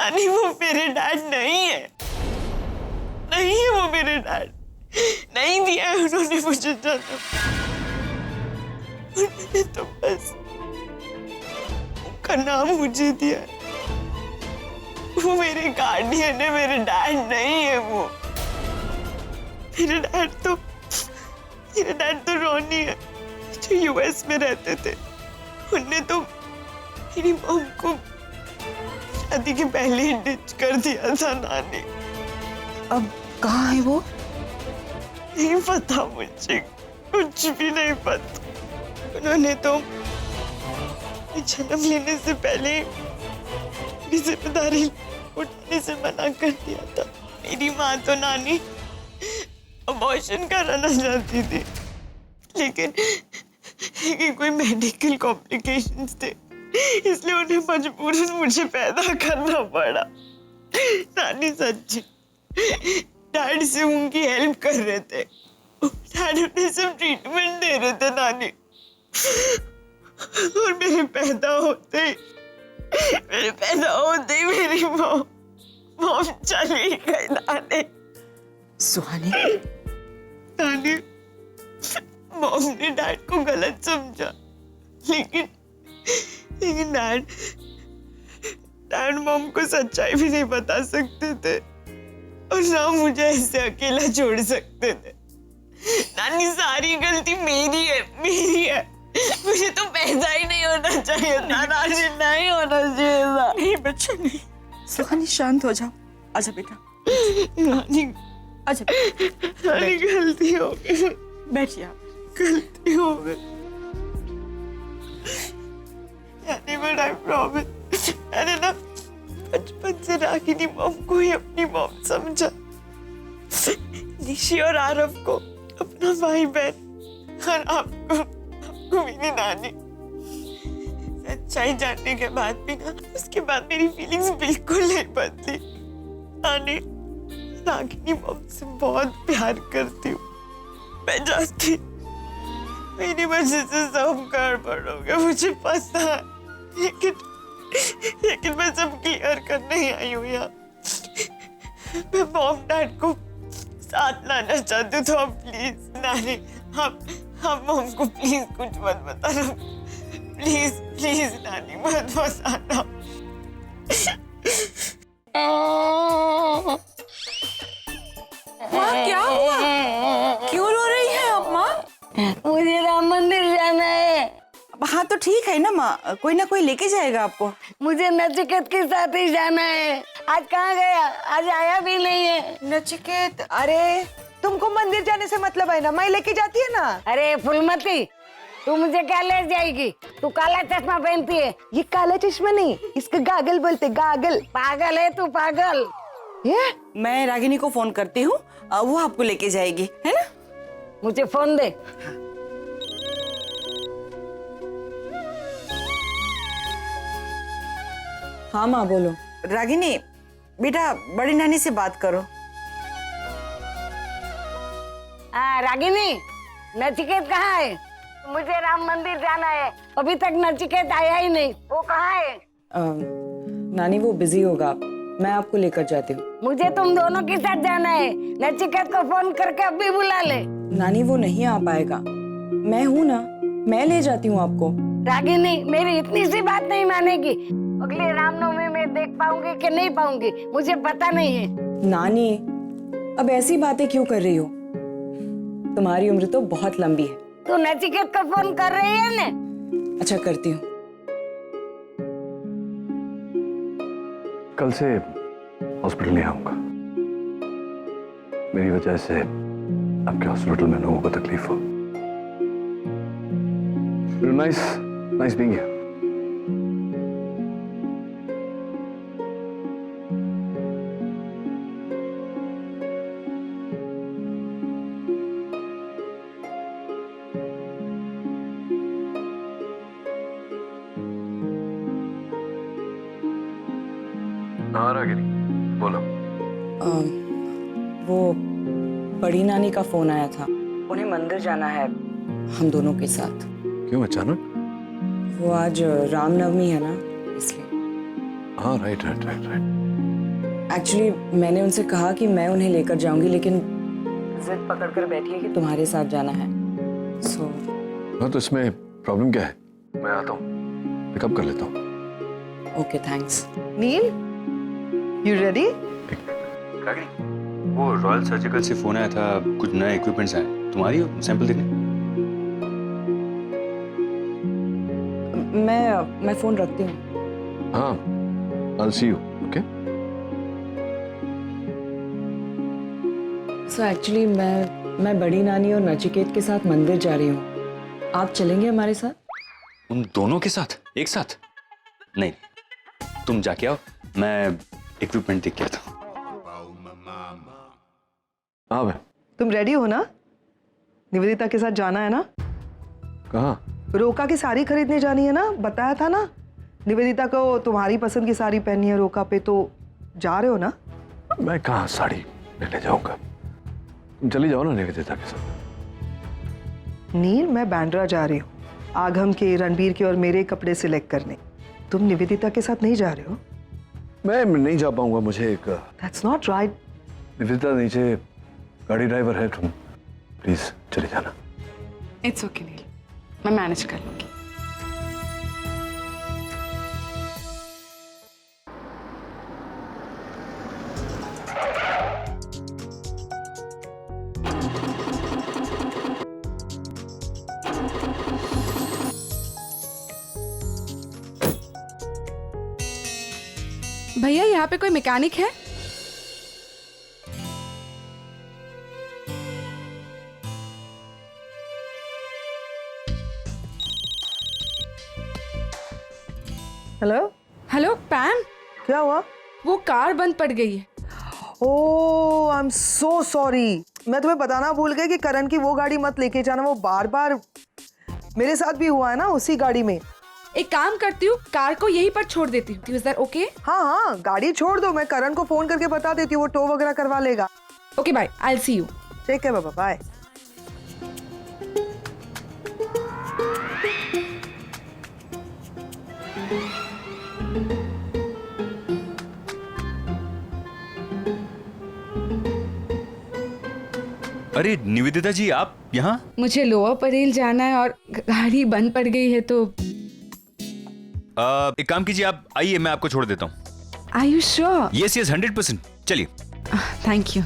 नानी वो मेरे डैड नहीं है, नहीं है वो मेरे डैड। नहीं दिया है उन्होंने मुझे जन्म। उन्होंने तो बस उनका नाम मुझे दिया है। वो मेरे गार्डियन है, मेरे डैड नहीं है वो। मेरे डैड तो रोनी है जो यूएस में रहते थे। उनने तो मेरी मॉम को शादी के पहले ही डिच कर दिया था नानी। अब कहाँ है वो? नहीं पता मुझे, कुछ भी नहीं पता। उन्होंने तो जन्म लेने से पहले मेरी जिम्मेदारी उठाने से मना कर दिया था। मेरी माँ तो नानी अबॉर्शन कराना चाहती थी, लेकिन कोई मेडिकल कॉम्प्लिकेशंस थे, इसलिए उन्हें मजबूरन मुझे पैदा करना पड़ा। नानी सच्ची डैड से उनकी हेल्प कर रहे थे। डैड उन्हें सब ट्रीटमेंट दे रहे थे नानी। और मेरे पैदा होते ही मेरी मॉम चली गई नानी। सुहानी, नानी मॉम ने डैड को गलत समझा, लेकिन डैड मॉम को सच्चाई भी नहीं बता सकते थे और ना मुझे ऐसे अकेला छोड़ सकते थे। नानी सारी गलती मेरी है। मुझे तो पैदा ही नहीं होना चाहिए था नानी, नहीं होना चाहिए था। नहीं बच्चे नहीं। सुहानी शांत हो जाओ। आजा बेटा। नानी आजा। नानी गलती हो गई। बैठिए आप। गलती हो गई नानी, बट आई प्रॉमिस मैंने ना बचपन से रागिनी मॉम को ही अपनी मॉम समझा। निशी और आरव को अपना भाई बहन और आपको मेरी नानी। सच्चाई जानने के बाद भी ना, उसके बाद मेरी फीलिंग्स बिल्कुल नहीं बदली। नानी रागिनी मॉम से बहुत प्यार करती हूँ। मैं जानती मेरी वजह से सब गड़बड़ हो गया, मुझे पता है, लेकिन मैं सब क्लियर करने ही आई हूँ यहाँ। मैं मॉम डैड को साथ लाना चाहती हूँ, तो आप प्लीज नानी, आप मॉम को प्लीज कुछ मत बताना। प्लीज नानी मत बताना। माँ क्या हुआ? क्यों रो रही है आप माँ? मुझे राम मंदिर जाना है। हाँ तो ठीक है ना माँ, कोई ना कोई लेके जाएगा आपको। मुझे नचिकेत के साथ ही जाना है। आज कहाँ गया? आज आया भी नहीं है। नचिकेत, अरे तुमको मंदिर जाने से मतलब है ना, मैं लेके जाती है ना। अरे फुलमती, तू मुझे क्या ले जाएगी? तू काला चश्मा पहनती है। ये काला चश्मा नहीं, इसका गागल बोलते, गागल। पागल है तू, पागल। ये मैं रागिनी को फोन करती हूँ, वो आपको लेके जाएगी, है ना? मुझे फोन दे। हाँ माँ बोलो। रागिनी बेटा, बड़ी नानी से बात करो। हाँ रागिनी, नचिकेत कहाँ है? मुझे राम मंदिर जाना है। अभी तक नचिकेत आया ही नहीं। वो कहाँ है? नानी वो बिजी होगा, मैं आपको लेकर जाती हूँ। मुझे तुम दोनों के साथ जाना है। नचिकेत को फोन करके अभी बुला ले। नानी वो नहीं आ पाएगा, मैं हूँ ना, मैं ले जाती हूँ आपको। रागिनी, मेरी इतनी सी बात नहीं मानेगी। अगले रामनवमी में देख पाऊंगी कि नहीं पाऊंगी मुझे पता नहीं है। नानी अब ऐसी बातें क्यों कर रही हो? तुम्हारी उम्र तो बहुत लंबी है। तू नचिकेत को फोन कर रही है ना? अच्छा करती हूँ। कल से हॉस्पिटल नहीं आऊंगा। मेरी वजह से आपके हॉस्पिटल में लोगों को तकलीफ हो। Nice being here. हाँ रागिनी बोलो। वो बड़ी नानी का फोन आया था, उन्हें मंदिर जाना है हम दोनों के साथ। क्यों अचानक? वो आज रामनवमी है ना, इसलिए। हाँ राइट। एक्चुअली मैंने उनसे कहा कि मैं उन्हें लेकर जाऊंगी, लेकिन जिद पकड़ कर बैठी है कि तुम्हारे साथ जाना है। सो हाँ, तो इसमें प्रॉब्लम क्या है? मैं आता हूँ, पिकअप कर लेता हूँ। Okay, thanks. Neel, you ready? Ragini, वो रॉयल सर्जिकल से फोन आया था, कुछ नए इक्विपमेंट्स आए, तुम्हारी हो सैंपल देखने? मैं फोन रखती हूँ। हाँ, I'll see you, okay? So actually मैं बड़ी नानी और नचिकेत के साथ मंदिर जा रही हूँ। आप चलेंगे हमारे साथ? उन दोनों के साथ एक साथ? नहीं, तुम जाके आओ, मैं इक्विपमेंट देख के आता हूँ। हाँ भाई। तुम रेडी हो ना? निवेदिता के साथ जाना है ना? कहाँ? रोका की साड़ी खरीदने जानी है ना? बताया था ना, निवेदिता को तुम्हारी पसंद की साड़ी पहननी है रोका पे, तो जा रहे हो ना? मैं कहाँ साड़ी लेने जाऊंगा? तुम चली जाओ ना निवेदिता के साथ। नील, मैं बैंड्रा जा रही हूँ आगम के, रणबीर के और मेरे कपड़े सिलेक्ट करने। तुम निवेदिता के साथ नहीं जा रहे हो? मैं नहीं जा पाऊंगा, मुझे एक दैट्स नॉट राइट। निवेदिता नीचे गाड़ी ड्राइवर है, तुम प्लीज चले जाना। इट्स ओके नील, मैं मैनेज कर लूंगी। भैया, यहाँ पे कोई मैकेनिक है? हेलो? हेलो पैम, क्या हुआ? वो कार बंद पड़ गई है। ओह, आई एम सो सॉरी। मैं तुम्हें बताना भूल गई कि करण की वो गाड़ी मत लेके जाना, वो बार बार मेरे साथ भी हुआ है ना उसी गाड़ी में। एक काम करती हूँ, कार को यहीं पर छोड़ देती हूँ। Is that okay? हाँ हाँ, गाड़ी छोड़ दो, मैं करण को फोन करके बता देती हूँ, वो टो वगैरह करवा लेगा। Okay bye, I will see you. ठीक है बाबा, बाय। अरे निवेदिता जी, आप यहाँ? मुझे लोअर परेल जाना है और गाड़ी बंद पड़ गई है, तो एक काम कीजिए, आप आइए, मैं आपको छोड़ देता हूँ। Are you sure? Yes yes, 100%। चलिए। Thank you.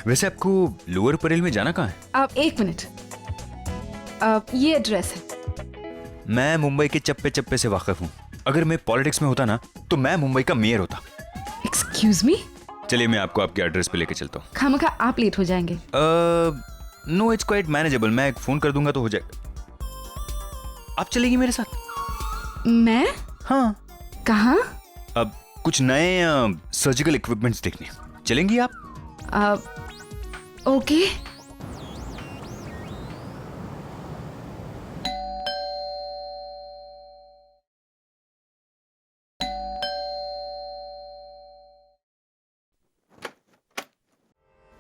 वैसे आपको लोअर परेल में जाना कहाँ है? आप एक मिनट, ये एड्रेस है। मैं मुंबई के चप्पे चप्पे से वाकिफ हूँ। अगर मैं पॉलिटिक्स में होता ना, तो मैं मुंबई का मेयर होता। Excuse me? चलिए, मैं आपको आपके एड्रेस पे लेके चलता हूँ। खामखा आप लेट हो जाएंगे। नो, इट्स क्वाइट मैनेजेबल, मैं एक फोन कर दूंगा तो हो जाएगा। आप चलेगी मेरे साथ? मैं? हाँ। कहाँ? अब कुछ नए सर्जिकल इक्विपमेंट्स देखने चलेंगी आप? ओके।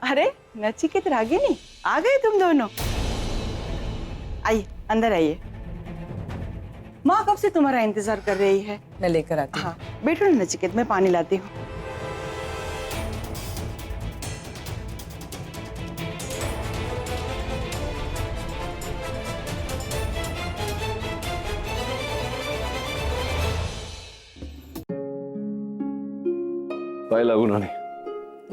अरे नचिकेत, रागिनी, आ गए तुम दोनों? आइए, अंदर आइए। माँ कब से तुम्हारा इंतजार कर रही है। मैं लेकर आती हूँ। हाँ, बैठो ना नचिकेत, मैं पानी लाती हूँ। बाय लागू नानी।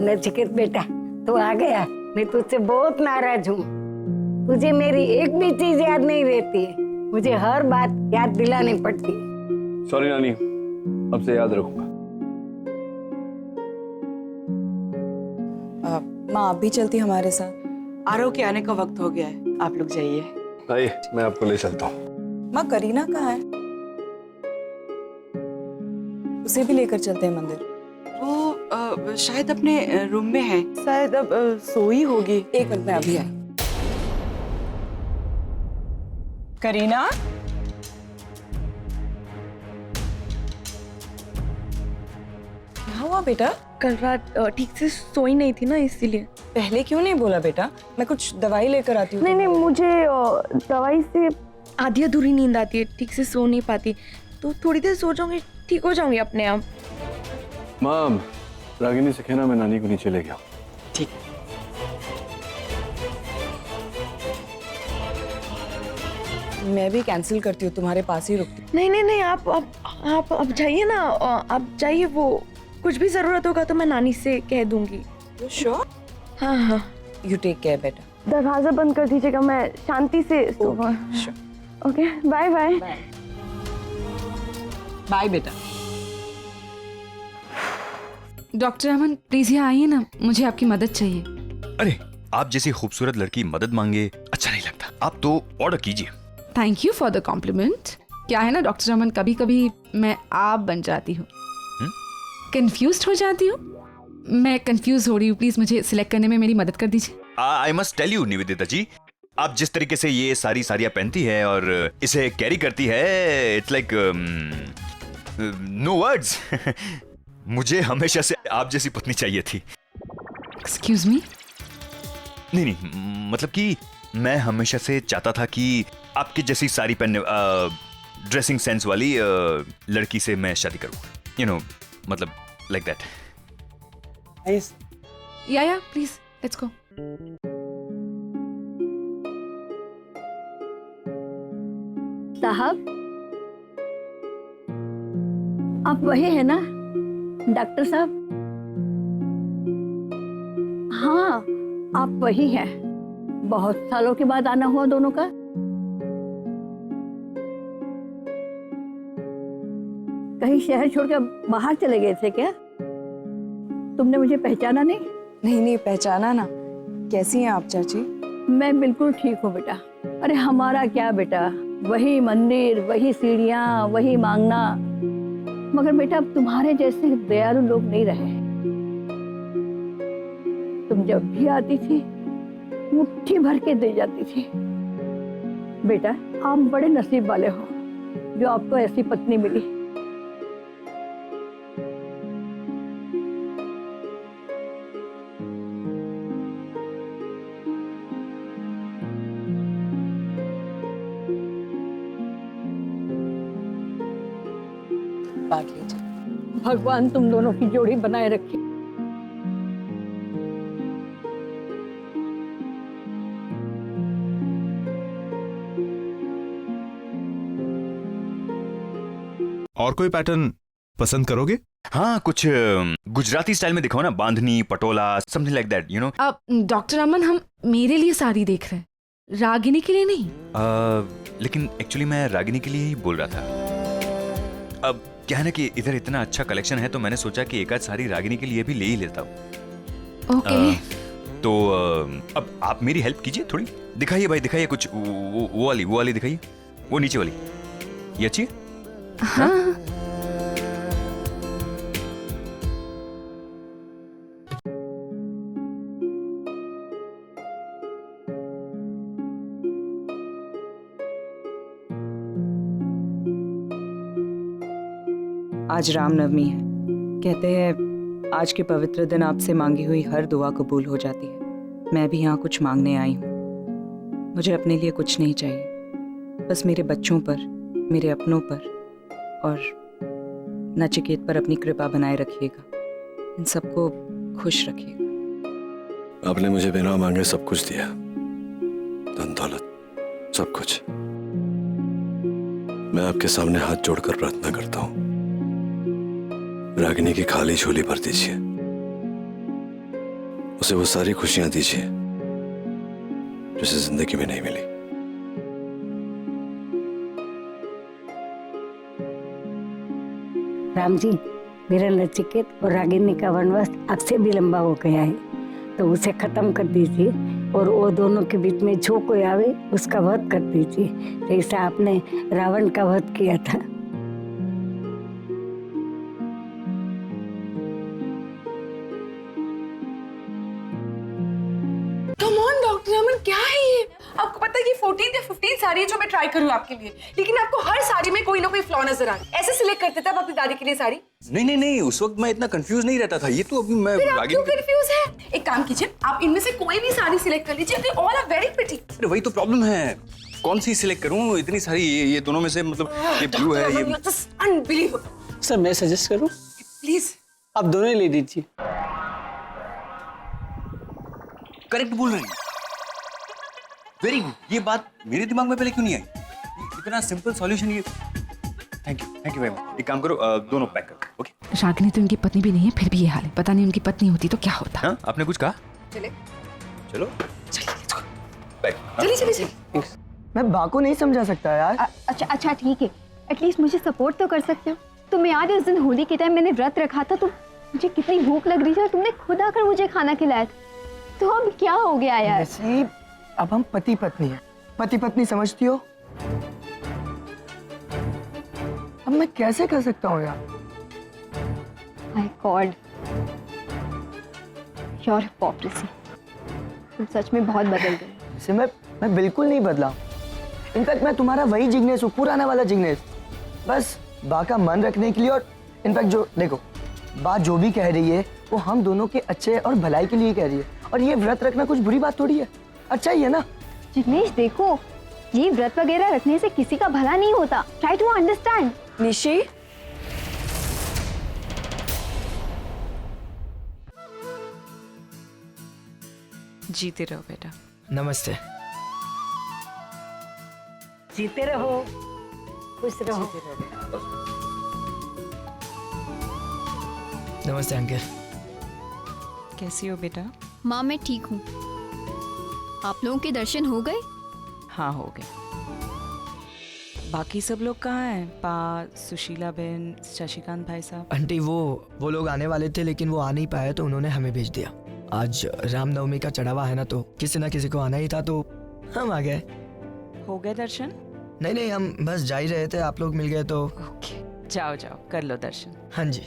नचिकेत बेटा, तू आ गया। मैं तुझसे बहुत नाराज हूँ। तुझे मेरी एक भी चीज याद नहीं रहती है। मुझे हर बात याद दिलानी पड़ती है। सॉरी नानी, अब से याद रखूंगा। माँ, आप भी चलती हमारे साथ? आरव के आने का वक्त हो गया है, आप लोग जाइए। आइए, मैं आपको ले चलता हूँ। माँ, करीना कहाँ है? उसे भी लेकर चलते हैं मंदिर। वो शायद अपने रूम में है, शायद अब सोई होगी। एक मिनट में अभी आई। करीना, क्या हुआ बेटा? कल रात ठीक से सोई नहीं थी ना, इसीलिए। पहले क्यों नहीं बोला बेटा? मैं कुछ दवाई लेकर आती हूँ। नहीं मुझे दवाई से आधी अधूरी नींद आती है, ठीक से सो नहीं पाती, तो थोड़ी देर सो जाऊंगी, ठीक हो जाऊंगी अपने आप। माँ, रागिनी से कहना मैं नानी को नीचे ले गया। ठीक। मैं भी कैंसिल करती हूँ, तुम्हारे पास ही रुकती हूँ। नहीं, आप जाइए ना, आप जाइए। वो कुछ भी जरूरत होगा तो मैं नानी से कह दूंगी। श्योर? हाँ। यू टेक केयर बेटा। दरवाजा बंद कर दीजिएगा, मैं शांति से ओके बाय बाय। बाय बेटा। डॉक्टर अमन प्लीज यहाँ आइए ना, मुझे आपकी मदद चाहिए। अरे आप जैसी खूबसूरत लड़की मदद मांगे अच्छा नहीं लगता, आप तो ऑर्डर कीजिए। Thank you for the compliment. क्या है ना डॉक्टर अमन, कभी कभी मैं आप बन जाती हूँ, कंफ्यूज हो जाती हूँ। मैं कंफ्यूज हो रही हूँ, प्लीज मुझे सिलेक्ट करने में मेरी मदद कर दीजिए। I must tell you Nivedita ji, आप जिस तरीके से ये सारी साड़ियाँ पहनती है और इसे कैरी करती है, इट्स लाइक नो वर्ड्स। मुझे हमेशा से आप जैसी पत्नी चाहिए थी। Excuse me? नहीं, मतलब कि मैं हमेशा से चाहता था कि आपकी जैसी साड़ी पहनने ड्रेसिंग सेंस वाली लड़की से मैं शादी करूं, यू नो, मतलब लाइक दैट। या प्लीज लेट्स गो। साहब, आप वही है ना डॉक्टर साहब? हाँ, आप वही हैं। बहुत सालों के बाद आना हुआ दोनों का। कहीं शहर छोड़कर बाहर चले गए थे क्या? तुमने मुझे पहचाना नहीं? नहीं पहचाना ना। कैसी हैं आप चाची? मैं बिल्कुल ठीक हूँ बेटा। अरे हमारा क्या बेटा, वही मंदिर, वही सीढ़ियाँ, वही मांगना। मगर बेटा अब तुम्हारे जैसे दयालु लोग नहीं रहे। तुम जब भी आती थी मुट्ठी भर के दे जाती थी। बेटा आप बड़े नसीब वाले हो जो आपको ऐसी पत्नी मिली। बात लीजिए। भगवान तुम दोनों की जोड़ी बनाए रखे। और कोई पैटर्न पसंद करोगे? हाँ, कुछ गुजराती स्टाइल में दिखाओ ना, bandhani, patola, something like that, you know. अब डॉक्टर अमन हम मेरे लिए साड़ी देख रहे हैं, रागिनी के लिए नहीं। लेकिन एक्चुअली मैं रागिनी के लिए ही बोल रहा था। अब क्या है ना कि इधर इतना अच्छा कलेक्शन है तो मैंने सोचा कि एक आध साड़ी रागिनी के लिए भी ले ही लेता हूँ। ओके। तो अब आप मेरी हेल्प कीजिए थोड़ी। दिखाइए भाई, दिखाइए कुछ वो वाली दिखाइए, वो नीचे वाली। ये अच्छी है? हाँ। आज रामनवमी है। कहते हैं आज के पवित्र दिन आपसे मांगी हुई हर दुआ कबूल हो जाती है। मैं भी यहाँ कुछ मांगने आई हूँ। मुझे अपने लिए कुछ नहीं चाहिए, बस मेरे बच्चों पर, मेरे अपनों पर और नचिकेत पर अपनी कृपा बनाए रखिएगा। इन सबको खुश रखिएगा। आपने मुझे बिना मांगे सब कुछ दिया, धन दौलत, सब कुछ। मैं आपके सामने हाथ जोड़कर प्रार्थना करता हूँ, रागिनी की खाली झोली भर दीजिए, उसे वो सारी खुशियां दीजिए जो उसे जिंदगी में नहीं मिली। राम जी, मेरा नचिकेत और रागिनी का वनवास अब से भी लंबा हो गया है, तो उसे खत्म कर दीजिए और वो दोनों के बीच में जो कोई आवे उसका वध कर दीजिए, जैसा आपने रावण का वध किया था। कम ऑन डॉक्टर अमन, क्या है ये? आपको पता है कि 14th या 15th साड़ी है जो मैं ट्राई करूँ आपके लिए, लेकिन आपको हर साड़ी में कोई ना कोई फ्लॉ नजर आ रहा है। ऐसे सिलेक्ट करते थे आप अपनी दादी के लिए साड़ी? नहीं, उस वक्त मैं इतना कंफ्यूज नहीं रहता था। ये तो अभी मैं फिर आप आगे क्यों कंफ्यूज है? एक काम कीजिए, आप इनमें से कोई भी साड़ी सिलेक्ट कर लीजिए, they all are very pretty. अरे वही तो प्रॉब्लम है, कौन सी सिलेक्ट करूं? इतनी सारी, ये दोनों में से मतलब ये ब्लू है, ये अनबिलीवेबल। सर मैं सजेस्ट करूं? प्लीज आप दोनों ही ले लीजिए। करेक्ट बोल रहे हैं, वेरी गुड। ये बात मेरे दिमाग में पहले क्यों नहीं आई? इतना सिंपल सॉल्यूशन ये। Thank you very much. एक काम करो, दोनों पैक करो। ओके। रागिनी तो उनकी पत्नी भी नहीं है, फिर भी ये हाल है। पता नहीं उनकी पत्नी होती तो क्या होता। हाँ, आपने कुछ कहा? चले चलो पैक। चलिए। मैं बा को नहीं समझा सकता यार। अच्छा ठीक है, एटलीस्ट मुझे सपोर्ट तो कर सकते हो। तुम्हें याद है उस दिन होली के टाइम मैंने व्रत रखा था, तो मुझे कितनी भूख लग रही थी और तुमने खुद आकर मुझे खाना खिलाया था। तो अब क्या हो गया यार? नसीब, अब हम पति पत्नी हैं। पति पत्नी समझती हो? अब मैं कैसे कर सकता हूँ यार? My God, your hypocrisy. तुम सच में बहुत बदल गए। जैसे मैं बिल्कुल नहीं बदला। इनफैक्ट मैं तुम्हारा वही जिग्नेश हूँ, पुराना वाला जिग्नेश। बस बा का मन रखने के लिए, और इनफैक्ट जो देखो बात जो भी कह रही है वो हम दोनों के अच्छे और भलाई के लिए कह रही है। और ये व्रत रखना कुछ बुरी बात थोड़ी है, अच्छा ही है ना? जिग्नेश देखो, ये व्रत वगैरह रखने से किसी का भला नहीं होता। Try to understand. निशी, जीते रहो बेटा। नमस्ते। जीते रहो, खुश रहो। नमस्ते अंकल। कैसी हो बेटा? माँ मैं ठीक हूँ। आप लोगों के दर्शन हो गए? हाँ हो गए। बाकी सब लोग कहाँ हैं? पा, सुशीला बहन, शशिकांत भाई साहब? आंटी वो लोग आने वाले थे लेकिन वो आ नहीं पाए, तो उन्होंने हमें भेज दिया। आज रामनवमी का चढ़ावा है ना, तो किसी ना किसी को आना ही था, तो हम आ गए। हो गए दर्शन? नहीं, हम बस जा ही रहे थे, आप लोग मिल गए तो। ओके, जाओ कर लो दर्शन। हाँ जी।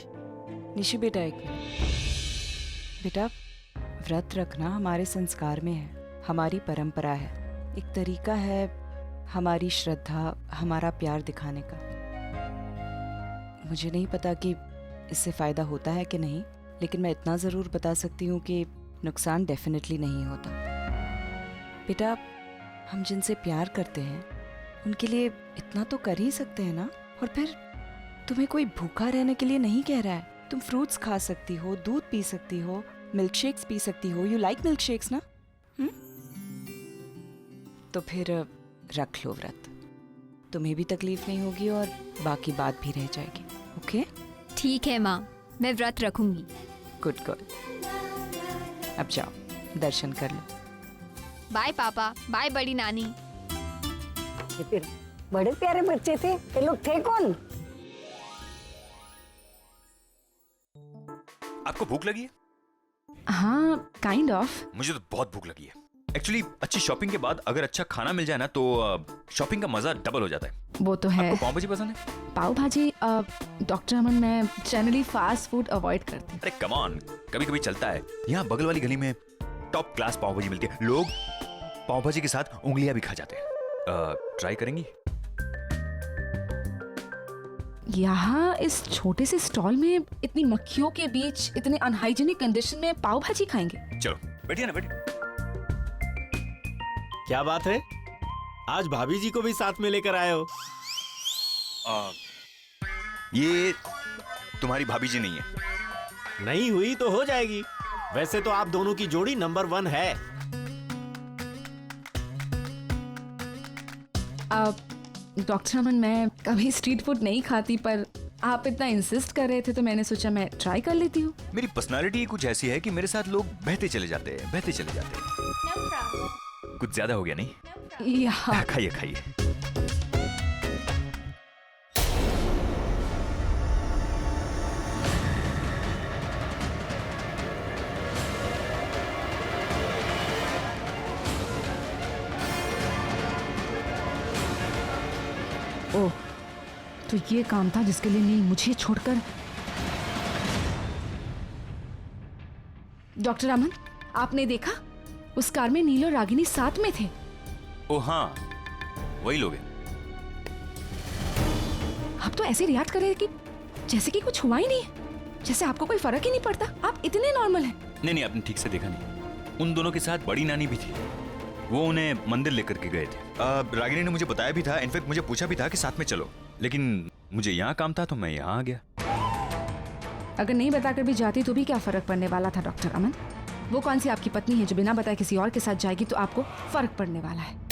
निशी बेटा, एक मिनट। बेटा, व्रत रखना हमारे संस्कार में है, हमारी परंपरा है, एक तरीका है हमारी श्रद्धा, हमारा प्यार दिखाने का। मुझे नहीं पता कि इससे फायदा होता है कि नहीं, लेकिन मैं इतना जरूर बता सकती हूँ कि नुकसान डेफिनेटली नहीं होता। बेटा, हम जिनसे प्यार करते हैं उनके लिए इतना तो कर ही सकते हैं ना। और फिर तुम्हें कोई भूखा रहने के लिए नहीं कह रहा है। तुम फ्रूट्स खा सकती हो, दूध पी सकती हो, मिल्क शेक्स पी सकती हो। यू लाइक मिल्क शेक्स ना? तो फिर रख लो व्रत, तुम्हें भी तकलीफ नहीं होगी और बाकी बात भी रह जाएगी। ओके? ठीक है माँ, मैं व्रत रखूंगी। Good girl. अब जाओ दर्शन कर लो। बाय पापा, बाय बड़ी नानी। बड़े प्यारे बच्चे थे ये लोग। थे कौन? आपको भूख लगी है? हाँ, काइंड ऑफ। मुझे तो बहुत भूख लगी है। एक्चुअली अच्छी शॉपिंग के बाद अगर अच्छा खाना मिल जाए ना, तो शॉपिंग का मजा डबल हो जाता है। वो तो है। आपको पाव भाजी पसंद है? पाव भाजी? डॉक्टर अमन, मैं जनरली फास्ट फूड अवॉइड करती हूँ। अरे कम ऑन, कभी कभी चलता है। यहाँ बगल वाली गली में टॉप क्लास पाव भाजी मिलती है। लोग पाव भाजी के साथ उंगलियां भी खा जाते हैं। ट्राई करेंगी? यहाँ इस छोटे से स्टॉल में इतनी मक्खियों के बीच इतने अनहाइजीनिक कंडीशन में पाव भाजी खाएंगे? चलो बैठिए ना, बैठिए। क्या बात है, आज भाभी जी को भी साथ में लेकर आए हो? ये तुम्हारी भाभी जी नहीं है। नहीं हुई तो हो जाएगी। वैसे तो आप दोनों की जोड़ी नंबर 1 है। डॉक्टर अमन, मैं कभी स्ट्रीट फूड नहीं खाती, पर आप इतना इंसिस्ट कर रहे थे तो मैंने सोचा मैं ट्राई कर लेती हूँ। मेरी पर्सनालिटी कुछ ऐसी है कि मेरे साथ लोग बहते चले जाते हैं। कुछ ज्यादा हो गया नहीं? यहाँ खाइए खाइए। ओह, तो ये काम था जिसके लिए नील मुझे छोड़कर। डॉक्टर अमन, आपने देखा उस कार में नील और रागिनी साथ में थे। ओ हाँ, वही लोग हैं। आप तो ऐसे रिएक्ट कर रहे हैं कि जैसे कि कुछ हुआ ही नहीं है, जैसे आपको कोई फर्क ही नहीं पड़ता। आप इतने नॉर्मल हैं। नहीं नहीं, आपने ठीक से देखा नहीं। उन दोनों के साथ बड़ी नानी भी थी, वो उन्हें मंदिर लेकर के गए थे। रागिनी ने मुझे बताया भी था, इनफैक्ट मुझे पूछा भी था कि साथ में चलो, लेकिन मुझे यहाँ काम था तो मैं यहाँ आ गया। अगर नहीं बताकर भी जाती तो भी क्या फर्क पड़ने वाला था डॉक्टर अमन? वो कौन सी आपकी पत्नी है जो बिना बताए किसी और के साथ जाएगी तो आपको फर्क पड़ने वाला है?